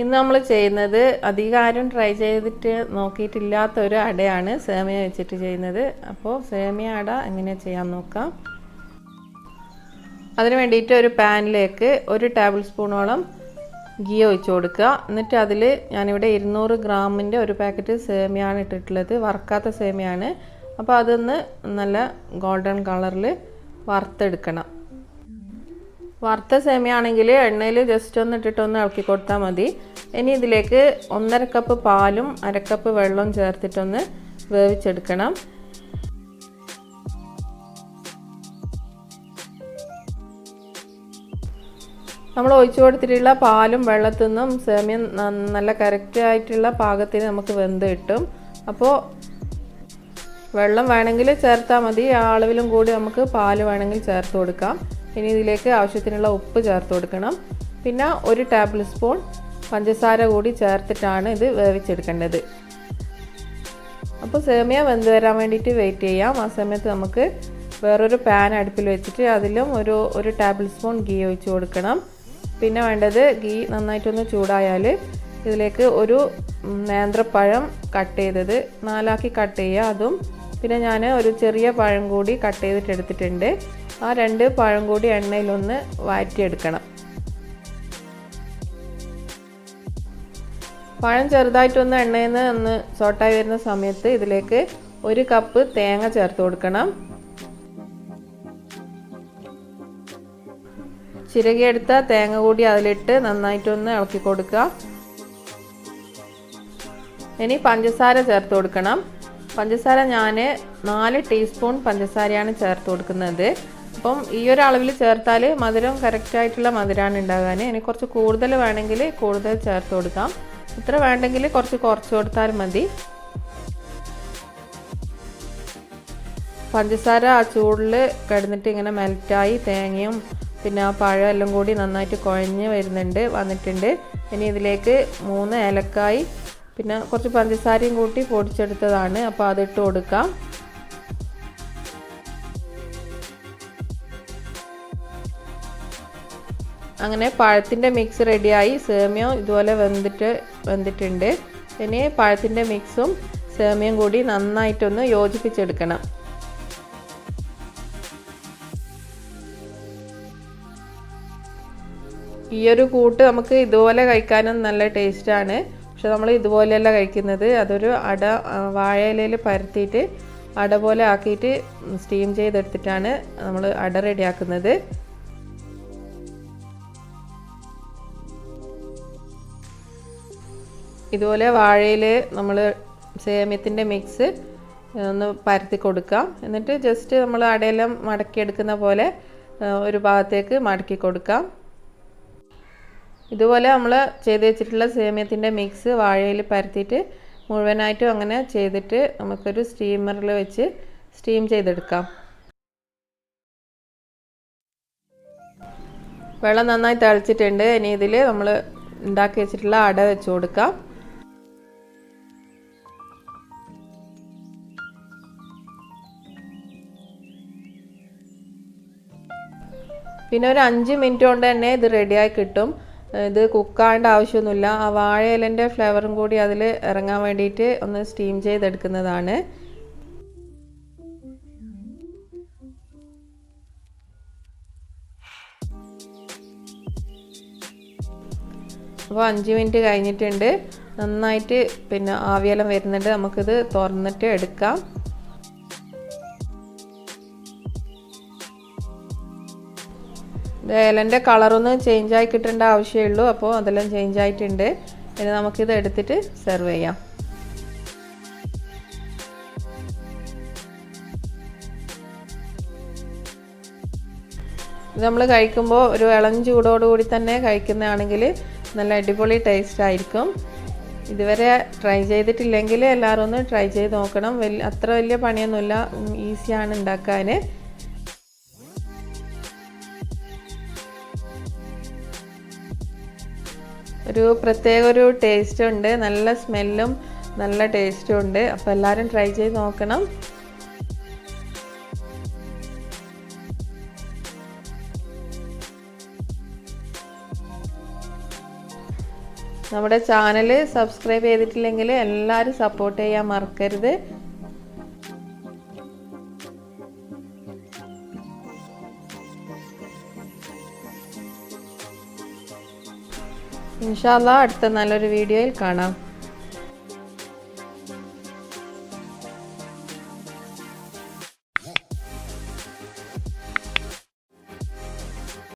ഇന്ന് നമ്മൾ ചെയ്യുന്നത് അധികം ആരും ട്രൈ ചെയ്തിട്ട് നോക്കിയിട്ടില്ലാത്ത ഒരു അടയാണ് സേമിയ വെച്ചിട്ട് ചെയ്യുന്നത്. അപ്പോൾ സേമിയ അട എങ്ങനെ ചെയ്യാൻ നോക്കാം. അതിന് വേണ്ടിയിട്ട് ഒരു പാനിലേക്ക് 1 ടേബിൾ സ്പൂണോളം ഗീ ഒഴിച്ച് കൊടുക്കുക. എന്നിട്ട് അതിൽ ഞാനിവിടെ 200 ഗ്രാമിൻ്റെ ഒരു പാക്കറ്റ് സേമിയാണ് ഇട്ടിട്ടുള്ളത്. വറുക്കാത്ത സേമിയാണ്. അപ്പോൾ അതൊന്ന് നല്ല ഗോൾഡൻ കളറിൽ വറുത്തെടുക്കണം. വറുത്ത സേമിയ ആണെങ്കിൽ എണ്ണയിൽ ജസ്റ്റ് ഒന്ന് ഇട്ടിട്ടൊന്ന് ഇളക്കി കൊടുത്താൽ മതി. ഇനി ഇതിലേക്ക് 1.5 കപ്പ് പാലും 1/2 കപ്പ് വെള്ളവും ചേർത്തിട്ടൊന്ന് വേവിച്ചെടുക്കണം. നമ്മൾ ഒഴിച്ചു കൊടുത്തിട്ടുള്ള പാലും വെള്ളത്തിൽ നിന്നും സേമിയ നല്ല കറക്റ്റായിട്ടുള്ള പാകത്തിന് നമുക്ക് വെന്ത് കിട്ടും. അപ്പോൾ വെള്ളം വേണമെങ്കിൽ ചേർത്താൽ മതി. ആ അളവിലും കൂടി നമുക്ക് പാല് വേണമെങ്കിൽ ചേർത്ത് കൊടുക്കാം. ഇനി ഇതിലേക്ക് ആവശ്യത്തിനുള്ള ഉപ്പ് ചേർത്ത് കൊടുക്കണം. പിന്നെ 1 ടേബിൾ സ്പൂൺ പഞ്ചസാര കൂടി ചേർത്തിട്ടാണ് ഇത് വേവിച്ചെടുക്കേണ്ടത്. അപ്പോൾ സേമിയ വെന്ത് വരാൻ വേണ്ടിയിട്ട് വെയിറ്റ് ചെയ്യാം. ആ സമയത്ത് നമുക്ക് വേറൊരു പാൻ അടുപ്പിൽ വെച്ചിട്ട് അതിലും ഒരു ടേബിൾ സ്പൂൺ ഗീ ഒഴിച്ച് കൊടുക്കണം. പിന്നെ വേണ്ടത് ഗീ നന്നായിട്ടൊന്ന് ചൂടായാൽ ഇതിലേക്ക് ഒരു നേന്ത്രപ്പഴം കട്ട് ചെയ്തത് 4 കട്ട് ചെയ്യുക. അതും പിന്നെ ഞാൻ ഒരു ചെറിയ പഴം കൂടി കട്ട് ചെയ്തിട്ട് എടുത്തിട്ടുണ്ട്. ആ 2 പഴം കൂടി എണ്ണയിലൊന്ന് വഴറ്റിയെടുക്കണം. പഴം ചെറുതായിട്ടൊന്ന് എണ്ണയിൽ നിന്ന് ഒന്ന് സോട്ടായി വരുന്ന സമയത്ത് ഇതിലേക്ക് 1 കപ്പ് തേങ്ങ ചേർത്ത് കൊടുക്കണം. ചിരകിയെടുത്ത തേങ്ങ കൂടി അതിലിട്ട് നന്നായിട്ടൊന്ന് ഇളക്കി കൊടുക്കുക. ഇനി പഞ്ചസാര ചേർത്ത് കൊടുക്കണം. പഞ്ചസാര ഞാൻ 4 ടീസ്പൂൺ പഞ്ചസാരയാണ് ചേർത്ത് കൊടുക്കുന്നത്. അപ്പം ഈ ഒരു അളവിൽ ചേർത്താൽ മധുരം കറക്റ്റായിട്ടുള്ള മധുരമാണ് ഉണ്ടാകാൻ. ഇനി കുറച്ച് കൂടുതൽ വേണമെങ്കിൽ കൂടുതൽ ചേർത്ത് കൊടുക്കാം. ഇത്ര വേണ്ടെങ്കിൽ കുറച്ച് കൊടുത്താൽ മതി. പഞ്ചസാര ആ ചൂടിൽ കിടന്നിട്ട് ഇങ്ങനെ മെൽറ്റായി തേങ്ങയും പിന്നെ ആ പഴം എല്ലാം കൂടി നന്നായിട്ട് കുഴഞ്ഞ് വന്നിട്ടുണ്ട്. ഇനി ഇതിലേക്ക് 3 ഏലക്കായി പിന്നെ കുറച്ച് പഞ്ചസാരയും കൂട്ടി പൊടിച്ചെടുത്തതാണ്. അപ്പോൾ അതിട്ട് കൊടുക്കാം. അങ്ങനെ പഴത്തിൻ്റെ മിക്സ് റെഡിയായി. സേമിയ ഇതുപോലെ വെന്തിട്ടുണ്ട്. ഇനി പഴത്തിൻ്റെ മിക്സും സേമിയയും കൂടി നന്നായിട്ടൊന്ന് യോജിപ്പിച്ചെടുക്കണം. ഈ ഒരു കൂട്ട് നമുക്ക് ഇതുപോലെ കഴിക്കാനും നല്ല ടേസ്റ്റാണ്. പക്ഷെ നമ്മൾ ഇതുപോലെയല്ല കഴിക്കുന്നത്. അതൊരു വാഴയിലയിൽ പരത്തിയിട്ട് അട പോലെ ആക്കിയിട്ട് സ്റ്റീം ചെയ്തെടുത്തിട്ടാണ് നമ്മൾ അട റെഡിയാക്കുന്നത്. ഇതുപോലെ വാഴയിൽ നമ്മൾ സേമിയത്തിൻ്റെ മിക്സ് ഒന്ന് പരത്തി കൊടുക്കാം. എന്നിട്ട് ജസ്റ്റ് നമ്മൾ അടയെല്ലാം മടക്കിയെടുക്കുന്ന പോലെ ഒരു ഭാഗത്തേക്ക് മടക്കി കൊടുക്കാം. ഇതുപോലെ നമ്മൾ ചെയ്ത് വെച്ചിട്ടുള്ള സേമിയത്തിൻ്റെ മിക്സ് വാഴയിൽ പരത്തിയിട്ട് മുഴുവനായിട്ടും അങ്ങനെ ചെയ്തിട്ട് നമുക്കൊരു സ്റ്റീമറിൽ വെച്ച് സ്റ്റീം ചെയ്തെടുക്കാം. വെള്ളം നന്നായി തിളച്ചിട്ടുണ്ട്. ഇനി ഇതിൽ നമ്മൾ ഉണ്ടാക്കി വെച്ചിട്ടുള്ള അട വെച്ച് കൊടുക്കാം. പിന്നെ ഒരു 5 മിനിറ്റ് കൊണ്ട് തന്നെ ഇത് റെഡിയായി കിട്ടും. ഇത് കുക്കാവേണ്ട ആവശ്യമൊന്നുമില്ല. ആ വാഴയിലൻ്റെ ഫ്ലേവറും കൂടി അതിൽ ഇറങ്ങാൻ വേണ്ടിയിട്ട് ഒന്ന് സ്റ്റീം ചെയ്തെടുക്കുന്നതാണ്. അപ്പോൾ 5 മിനിറ്റ് കഴിഞ്ഞിട്ടുണ്ട്. നന്നായിട്ട് പിന്നെ ആവിയെല്ലാം വരുന്നുണ്ട്. നമുക്കിത് തുറന്നിട്ട് എടുക്കാം. ഇലൻ്റെ കളറൊന്ന് ചേഞ്ചായി കിട്ടേണ്ട ആവശ്യമേ ഉള്ളൂ. അപ്പോൾ അതെല്ലാം ചേഞ്ച് ആയിട്ടുണ്ട്. ഇനി നമുക്കിത് എടുത്തിട്ട് സെർവ് ചെയ്യാം. ഇത് നമ്മൾ കഴിക്കുമ്പോൾ ഒരു ഇളം ചൂടോടുകൂടി തന്നെ കഴിക്കുന്നതാണെങ്കിൽ നല്ല അടിപൊളി ടേസ്റ്റ് ആയിരിക്കും. ഇതുവരെ ട്രൈ ചെയ്തിട്ടില്ലെങ്കിൽ എല്ലാവരും ഒന്ന് ട്രൈ ചെയ്ത് നോക്കണം. അത്ര വലിയ പണിയൊന്നുമില്ല, ഈസിയാണ് ഉണ്ടാക്കാൻ. ഒരു പ്രത്യേക ഒരു ടേസ്റ്റ് ഉണ്ട്. നല്ല സ്മെല്ലും നല്ല ടേസ്റ്റും ഉണ്ട്. അപ്പോൾ എല്ലാവരും ട്രൈ ചെയ്ത് നോക്കണം. നമ്മുടെ ചാനൽ സബ്സ്ക്രൈബ് ചെയ്തിട്ടില്ലെങ്കിൽ എല്ലാവരും സപ്പോർട്ട് ചെയ്യാൻ മറക്കരുത്. ഇൻഷാ അല്ലാഹ് അടുത്ത നല്ലൊരു വീഡിയോയിൽ കാണാം.